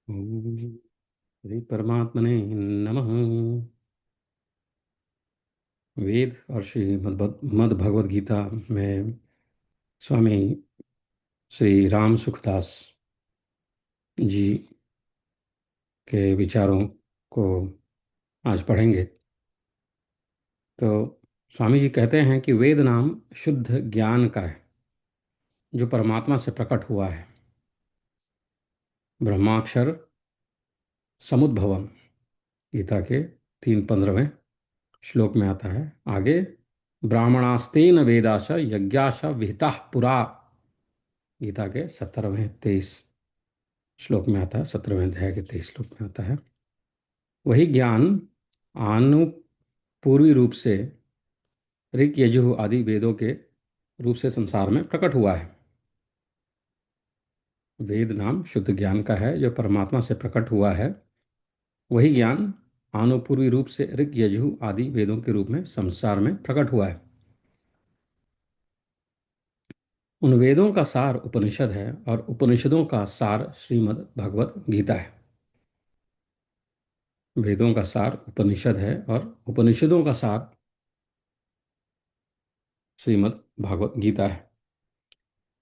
ओम श्री परमात्मने नमः। वेद और श्री मद् भगवद गीता में स्वामी श्री राम सुखदास जी के विचारों को आज पढ़ेंगे। तो स्वामी जी कहते हैं कि वेद नाम शुद्ध ज्ञान का है जो परमात्मा से प्रकट हुआ है। ब्रह्माक्षर समुद्भवम गीता के 3:15वें श्लोक में आता है। आगे ब्राह्मणास्तेन वेदाश यज्ञाश विहिता पुरा गीता के 17वें 23 श्लोक में आता है। 17वें अध्याय के 23 श्लोक में आता है। वही ज्ञान आनुपूर्वी रूप से ऋक यजुः आदि वेदों के रूप से संसार में प्रकट हुआ है। वेद नाम शुद्ध ज्ञान का है जो परमात्मा से प्रकट हुआ है। वही ज्ञान आनुपूर्वी रूप से ऋक यजुः आदि वेदों के रूप में संसार में प्रकट हुआ है। उन वेदों का सार उपनिषद है और उपनिषदों का सार श्रीमद् भगवत गीता है। वेदों का सार उपनिषद है और उपनिषदों का सार श्रीमद् भागवत गीता है।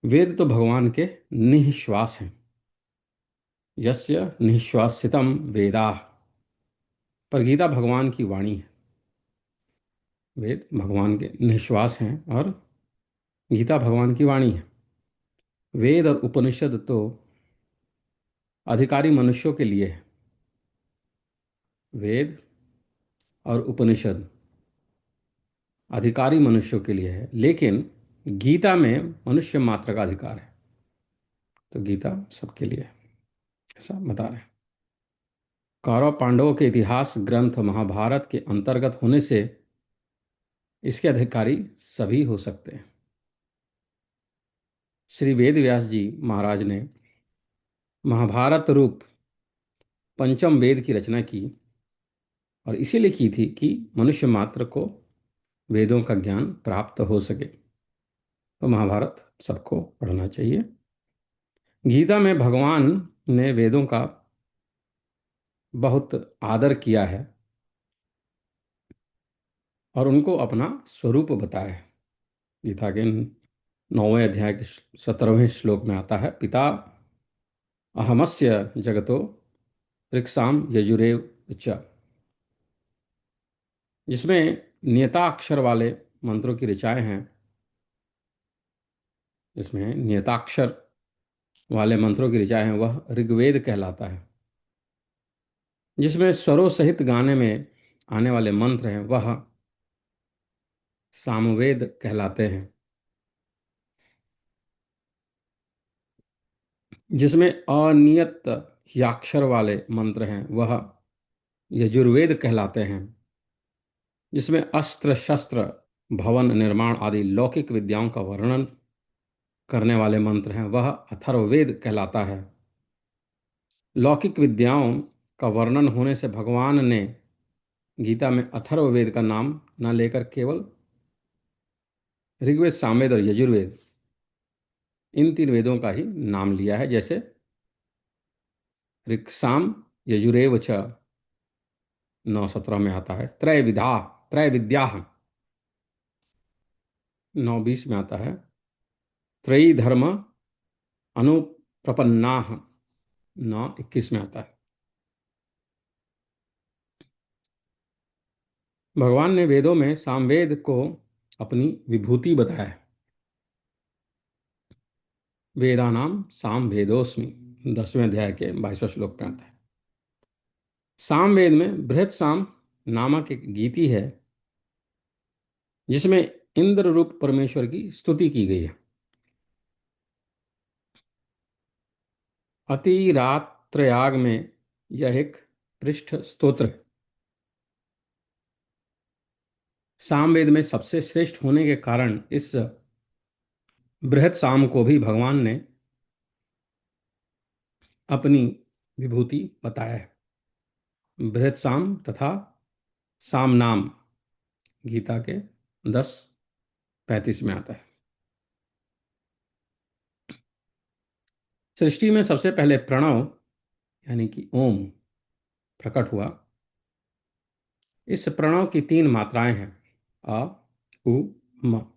वेद तो भगवान के निःश्वास हैं। यस्य निःश्वासितम वेदाः, पर गीता भगवान की वाणी है। वेद भगवान के निःश्वास हैं और गीता भगवान की वाणी है। वेद और उपनिषद तो अधिकारी मनुष्यों के लिए है। वेद और उपनिषद अधिकारी मनुष्यों के लिए है, लेकिन गीता में मनुष्य मात्र का अधिकार है। तो गीता सबके लिए है, ऐसा बता रहे हैं। कौरव पांडवों के इतिहास ग्रंथ महाभारत के अंतर्गत होने से इसके अधिकारी सभी हो सकते हैं। श्री वेद व्यास जी महाराज ने महाभारत रूप पंचम वेद की रचना की और इसीलिए की थी कि मनुष्य मात्र को वेदों का ज्ञान प्राप्त हो सके। तो महाभारत सबको पढ़ना चाहिए। गीता में भगवान ने वेदों का बहुत आदर किया है और उनको अपना स्वरूप बताया है। गीता के 9वें अध्याय के 17वें श्लोक में आता है, पिता अहमस्य जगतो ऋक्साम यजुरेव च, जिसमें नियताक्षर वाले मंत्रों की ऋचाएं हैं। जिसमें नियताक्षर वाले मंत्रों की ऋचाएं हैं वह ऋग्वेद कहलाता है। जिसमें स्वरों सहित गाने में आने वाले मंत्र हैं वह सामवेद कहलाते हैं। जिसमें अनियत याक्षर वाले मंत्र हैं वह यजुर्वेद कहलाते हैं। जिसमें अस्त्र शस्त्र भवन निर्माण आदि लौकिक विद्याओं का वर्णन करने वाले मंत्र हैं वह अथर्ववेद कहलाता है। लौकिक विद्याओं का वर्णन होने से भगवान ने गीता में अथर्ववेद का नाम न लेकर केवल ऋग्वेद सामवेद और यजुर्वेद इन तीन वेदों का ही नाम लिया है। जैसे ऋक्साम यजुरेव च 9:17 में आता है। त्रय विद्या 9:20 में आता है। त्रयी धर्म अनुप्रपन्ना 9:21 में आता है। भगवान ने वेदों में सामवेद को अपनी विभूति बताया है। वेदानाम साम वेदोस्मि 10वें अध्याय के 22वें श्लोक में आता है। सामवेद में बृहत साम नामक एक गीति है जिसमें इंद्र रूप परमेश्वर की स्तुति की गई है। अतिरात्रयाग में यह एक पृष्ठ स्तोत्र है। सामवेद में सबसे श्रेष्ठ होने के कारण इस बृहत साम को भी भगवान ने अपनी विभूति बताया है। बृहत साम तथा साम नाम गीता के 10:35 में आता है। सृष्टि में सबसे पहले प्रणव यानी कि ओम प्रकट हुआ। इस प्रणव की तीन मात्राएं हैं, अ, उ, म।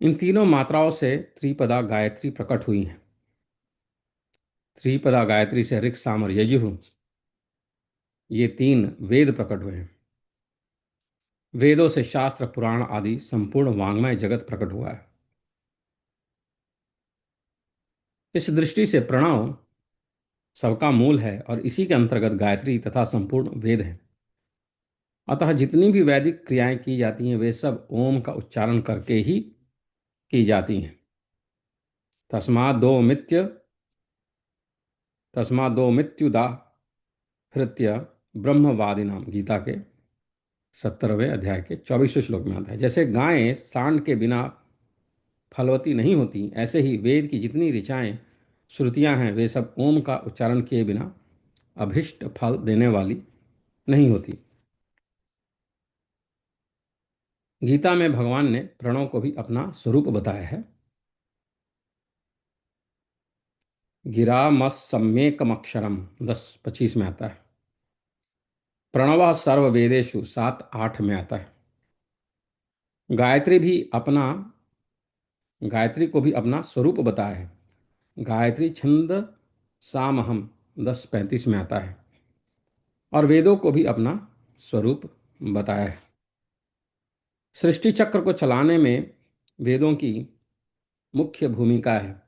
इन तीनों मात्राओं से त्रिपदा गायत्री प्रकट हुई है। त्रिपदा गायत्री से ऋक् साम और यजुः, ये तीन वेद प्रकट हुए हैं। वेदों से शास्त्र पुराण आदि संपूर्ण वांग्मय जगत प्रकट हुआ है। इस दृष्टि से प्रणव सबका मूल है और इसी के अंतर्गत गायत्री तथा संपूर्ण वेद है। अतः जितनी भी वैदिक क्रियाएं की जाती हैं वे सब ओम का उच्चारण करके ही की जाती हैं। तस्मादोमित्य तस्मादोमित्युदा हृत्य ब्रह्मवादिनाम, गीता के 17वें अध्याय के 24वें श्लोक में आता है। जैसे गायें सांड के बिना फलवती नहीं होती, ऐसे ही वेद की जितनी ऋचाएं श्रुतियां हैं वे सब ओम का उच्चारण किए बिना अभिष्ट फल देने वाली नहीं होती। गीता में भगवान ने प्रणव को भी अपना स्वरूप बताया है। गिरामस सम्येकमक्षरम 10:25 में आता है। प्रणव सर्व वेदेषु 7:8 में आता है। गायत्री भी अपना गायत्री को भी अपना स्वरूप बताया है। गायत्री छंद सामहम 10:35 में आता है। और वेदों को भी अपना स्वरूप बताया है। सृष्टि चक्र को चलाने में वेदों की मुख्य भूमिका है।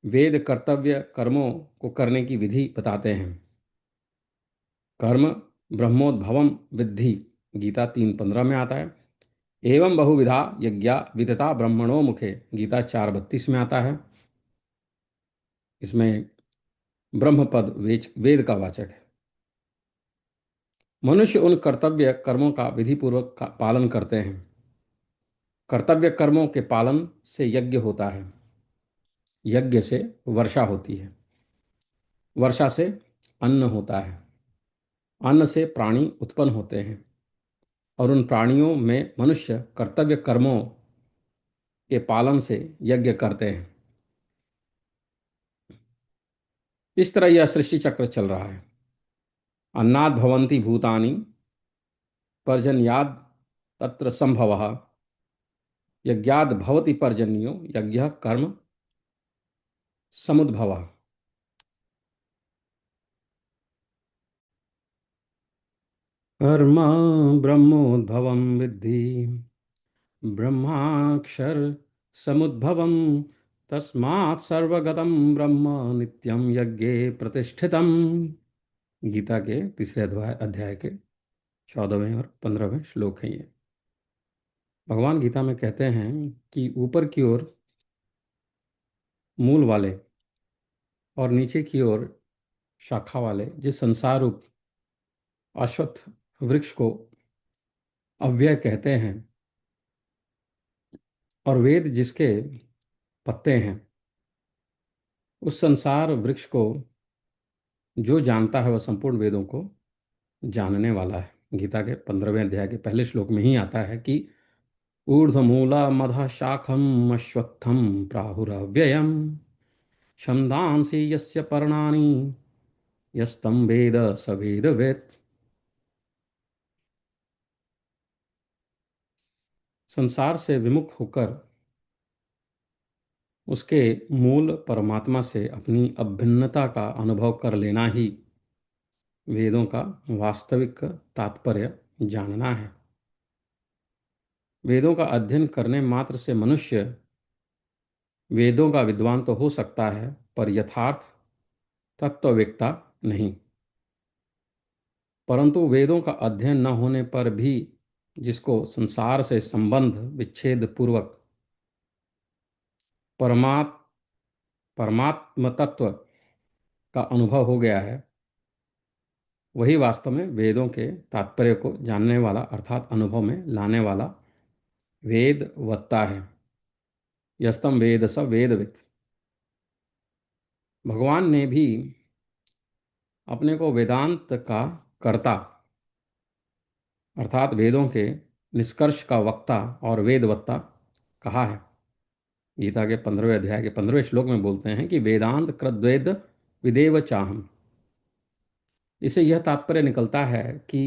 वेद कर्तव्य कर्मों को करने की विधि बताते हैं। कर्म ब्रह्मोद्भवम विद्धि, गीता 3:15 में आता है। एवं बहुविधा यज्ञा विदता ब्रह्मणो मुखे, गीता 4:32 में आता है। इसमें ब्रह्म पद वेद का वाचक है। मनुष्य उन कर्तव्य कर्मों का विधिपूर्वक पालन करते हैं। कर्तव्य कर्मों के पालन से यज्ञ होता है। यज्ञ से वर्षा होती है। वर्षा से अन्न होता है। अन्न से प्राणी उत्पन्न होते हैं और उन प्राणियों में मनुष्य कर्तव्य कर्मों के पालन से यज्ञ करते हैं। इस तरह यह सृष्टि चक्र चल रहा है। अन्नाद् भवन्ति भूतानि, पर्जन्याद् तत्र संभवः, यज्ञाद् भवति पर्जन्यो, यज्ञ कर्म समुद्भवः। कर्म ब्रह्मोद्भवं विद्धि ब्रह्माक्षर समुद्भवम, तस्मात् सर्वगतम ब्रह्म नित्यम यज्ञे प्रतिष्ठितम, गीता के तीसरे अध्याय के 14वें और 15वें श्लोक है ये। भगवान गीता में कहते हैं कि ऊपर की ओर मूल वाले और नीचे की ओर शाखा वाले जिस संसार रूप अश्वत्थ वृक्ष को अव्यय कहते हैं और वेद जिसके पत्ते हैं, उस संसार वृक्ष को जो जानता है वह संपूर्ण वेदों को जानने वाला है। गीता के 15वें अध्याय के पहले श्लोक में ही आता है कि ऊर्ध्वमूला मधः शाखम अश्वत्थम प्राहुरव्ययम, छंदांसि यस्य पर्णानि यस्तम वेद स वेदवेत्। संसार से विमुख होकर उसके मूल परमात्मा से अपनी अभिन्नता का अनुभव कर लेना ही वेदों का वास्तविक तात्पर्य जानना है। वेदों का अध्ययन करने मात्र से मनुष्य वेदों का विद्वान तो हो सकता है पर यथार्थ तत्ववेत्ता नहीं। परंतु वेदों का अध्ययन न होने पर भी जिसको संसार से संबंध विच्छेद पूर्वक परमात्म परमात्म तत्व का अनुभव हो गया है, वही वास्तव में वेदों के तात्पर्य को जानने वाला अर्थात अनुभव में लाने वाला वेदवत्ता है। यस्तम वेद स वेदवित्। भगवान ने भी अपने को वेदांत का कर्ता अर्थात वेदों के निष्कर्ष का वक्ता और वेदवत्ता कहा है। गीता के 15वें अध्याय के 15वें श्लोक में बोलते हैं कि वेदांत कृद्वेद विदेव चाहम। इससे यह तात्पर्य निकलता है कि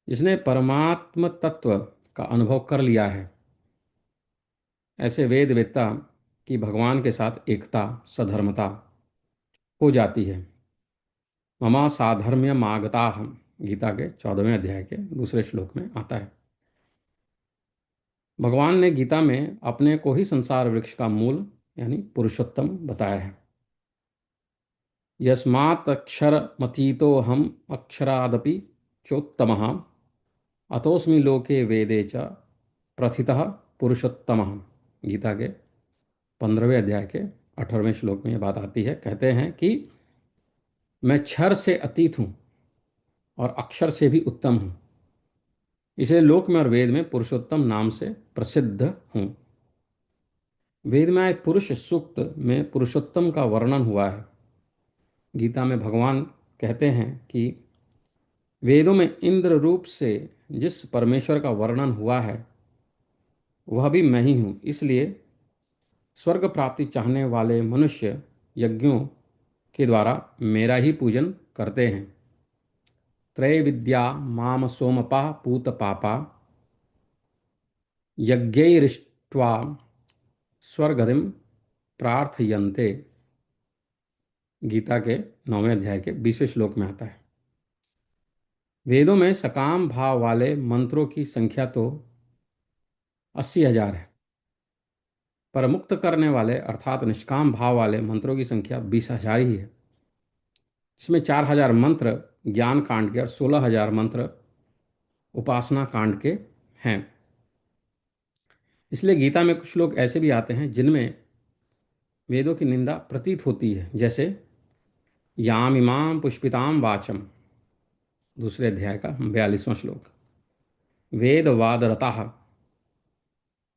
जिसने परमात्म तत्व का अनुभव कर लिया है, ऐसे वेद वेत्ता की भगवान के साथ एकता सधर्मता हो जाती है। ममा साधर्म्य मागता हम, गीता के 14वें अध्याय के दूसरे श्लोक में आता है। भगवान ने गीता में अपने को ही संसार वृक्ष का मूल यानी पुरुषोत्तम बताया है। यस्मात् अक्षरमतीतो हम अक्षरादपि चोत्तमः अतोस्मि लोके वेदे च प्रथितः पुरुषोत्तमः। गीता के 15वें अध्याय के 18वें श्लोक में यह बात आती है। कहते हैं कि मैं क्षर से अतीत हूँ और अक्षर से भी उत्तम हूँ, इसलिए लोक में और वेद में पुरुषोत्तम नाम से प्रसिद्ध हूँ। वेद में एक पुरुष सूक्त में पुरुषोत्तम का वर्णन हुआ है। गीता में भगवान कहते हैं कि वेदों में इंद्र रूप से जिस परमेश्वर का वर्णन हुआ है वह भी मैं ही हूँ, इसलिए स्वर्ग प्राप्ति चाहने वाले मनुष्य यज्ञों के द्वारा मेरा ही पूजन करते हैं। त्रय विद्या माम सोमपा पूत पापा यज्ञैरिष्ट्वा स्वर्गतिम प्रार्थयन्ते। गीता के 9वें अध्याय के 20वें श्लोक में आता है। वेदों में सकाम भाव वाले मंत्रों की संख्या तो 80,000 है, पर मुक्त करने वाले अर्थात निष्काम भाव वाले मंत्रों की संख्या 20,000 ही है। इसमें 4,000 मंत्र ज्ञान कांड के और 16,000 मंत्र उपासना कांड के हैं। इसलिए गीता में कुछ लोग ऐसे भी आते हैं जिनमें वेदों की निंदा प्रतीत होती है, जैसे याम इमाम पुष्पिताम वाचम, दूसरे अध्याय का 42वां श्लोक। वेदवादरताः,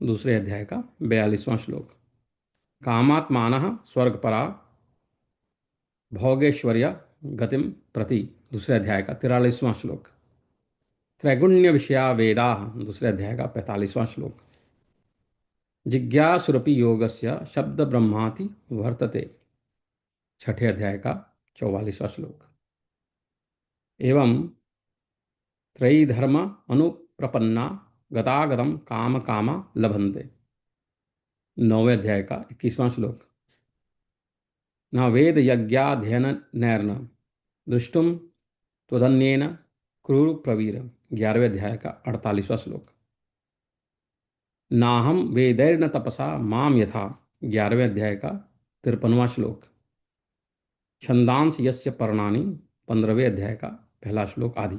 दूसरे अध्याय का 42वां श्लोक। कामात्मानः स्वर्गपरा भोगेश्वर्य गतिम प्रति, दूसरे अध्याय का 43वां श्लोक। त्रैगुण्य विषया वेदा, दूसरे अध्याय का 45वां श्लोक। जिज्ञासुरपि योगस्य शब्द ब्रह्माति वर्तते, छठे अध्याय का 44वां श्लोक। एवं त्रयीधर्म अनुप्रपन्ना गतागतम काम कामा लभन्ते, 9वें अध्याय का 21वां श्लोक। न वेद यज्ञाध्ययन नैर्न दृष्टुम त्वदन्येन क्रूर प्रवीर, 11वें अध्याय का 48वां श्लोक। नाहम वेदैर्न तपसा माम यथा, 11वें अध्याय का 53वां श्लोक। छंदांस यस्य पर्णानि, 15वें अध्याय का पहला श्लोक आदि।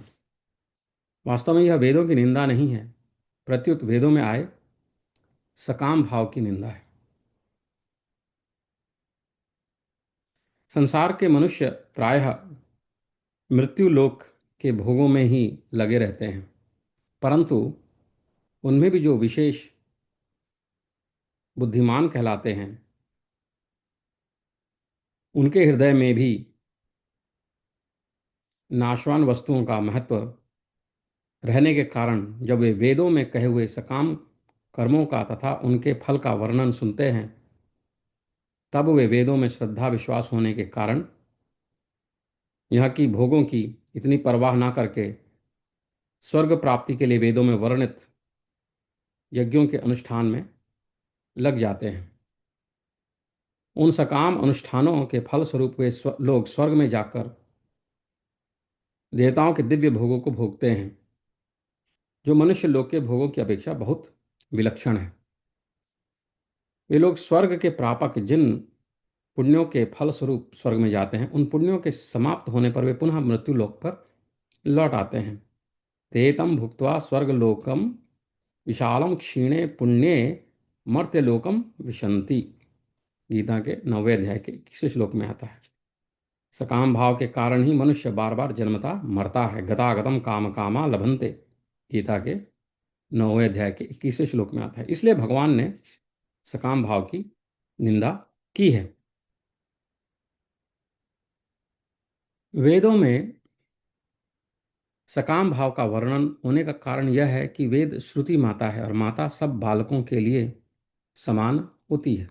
वास्तव में यह वेदों की निंदा नहीं है, प्रत्युत वेदों में आए सकाम भाव की निंदा है। संसार के मनुष्य प्रायः मृत्यु लोक के भोगों में ही लगे रहते हैं, परंतु उनमें भी जो विशेष बुद्धिमान कहलाते हैं, उनके हृदय में भी नाशवान वस्तुओं का महत्व रहने के कारण जब वे वेदों में कहे हुए सकाम कर्मों का तथा उनके फल का वर्णन सुनते हैं, तब वे वेदों में श्रद्धा विश्वास होने के कारण यहाँ की भोगों की इतनी परवाह ना करके स्वर्ग प्राप्ति के लिए वेदों में वर्णित यज्ञों के अनुष्ठान में लग जाते हैं। उन सकाम अनुष्ठानों के फल स्वरूप वे लोग स्वर्ग में जाकर देवताओं के दिव्य भोगों को भोगते हैं, जो मनुष्य लोक के भोगों की अपेक्षा बहुत विलक्षण है। वे लोग स्वर्ग के प्रापक जिन पुण्यों के फल स्वरूप स्वर्ग में जाते हैं, उन पुण्यों के समाप्त होने पर वे पुनः मृत्यु लोक पर लौट आते हैं। तेतम भुक्त्वा स्वर्गलोकम विशालम क्षीणे पुण्ये मर्त्यलोकम विशंति, गीता के 9वें अध्याय के 21वें श्लोक में आता है। सकाम भाव के कारण ही मनुष्य बार बार जन्मता मरता है। गतागतम काम कामा लभन्ते, गीता के 9वें अध्याय के 21वें श्लोक में आता है। इसलिए भगवान ने सकाम भाव की निंदा की है। वेदों में सकाम भाव का वर्णन होने का कारण यह है कि वेद श्रुति माता है और माता सब बालकों के लिए समान होती है।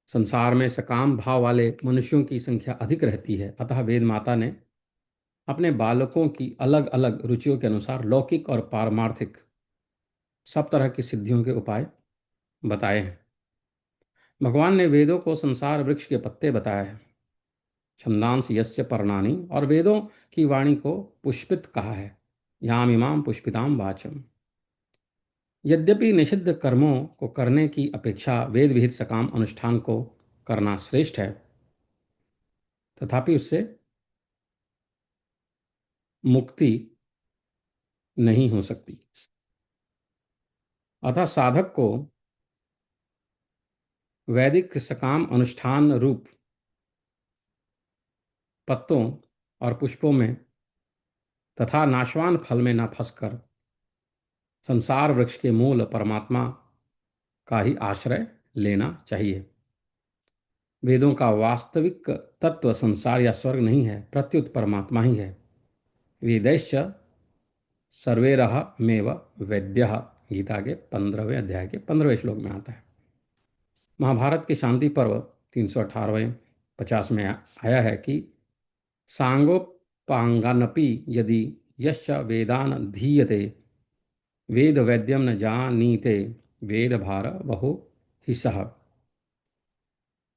संसार में सकाम भाव वाले मनुष्यों की संख्या अधिक रहती है, अतः वेद माता ने अपने बालकों की अलग अलग रुचियों के अनुसार लौकिक और पारमार्थिक सब तरह की सिद्धियों के उपाय बताए हैं। भगवान ने वेदों को संसार वृक्ष के पत्ते बताए हैं, छंदांस यस्य पर्णानि, और वेदों की वाणी को पुष्पित कहा है, याम इमाम पुष्पिताम वाचम। यद्यपि निषिद्ध कर्मों को करने की अपेक्षा वेद विहित सकाम अनुष्ठान को करना श्रेष्ठ है, तथापि उससे मुक्ति नहीं हो सकती। अतः साधक को वैदिक सकाम अनुष्ठान रूप पत्तों और पुष्पों में तथा नाशवान फल में न फंसकर संसार वृक्ष के मूल परमात्मा का ही आश्रय लेना चाहिए। वेदों का वास्तविक तत्व संसार या स्वर्ग नहीं है, प्रत्युत परमात्मा ही है। वेदैश्च सर्वैरह मेव वेद्यः, गीता के 15वें अध्याय के 15वें श्लोक में आता है। महाभारत के शांति पर्व 318वें 50 में आया है कि सांगोपांगानपि यदि यश्च वेदान धीयते वेद वैद्यम न जानीते वेद भार बहु ही सह।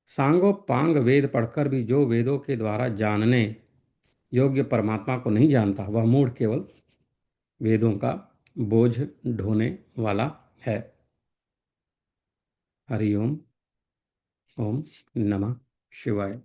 सांगोपांग वेद पढ़कर भी जो वेदों के द्वारा जानने योग्य परमात्मा को नहीं जानता, वह मूढ़ केवल वेदों का बोझ ढोने वाला है। हरि ओम। ओम नमः शिवाय।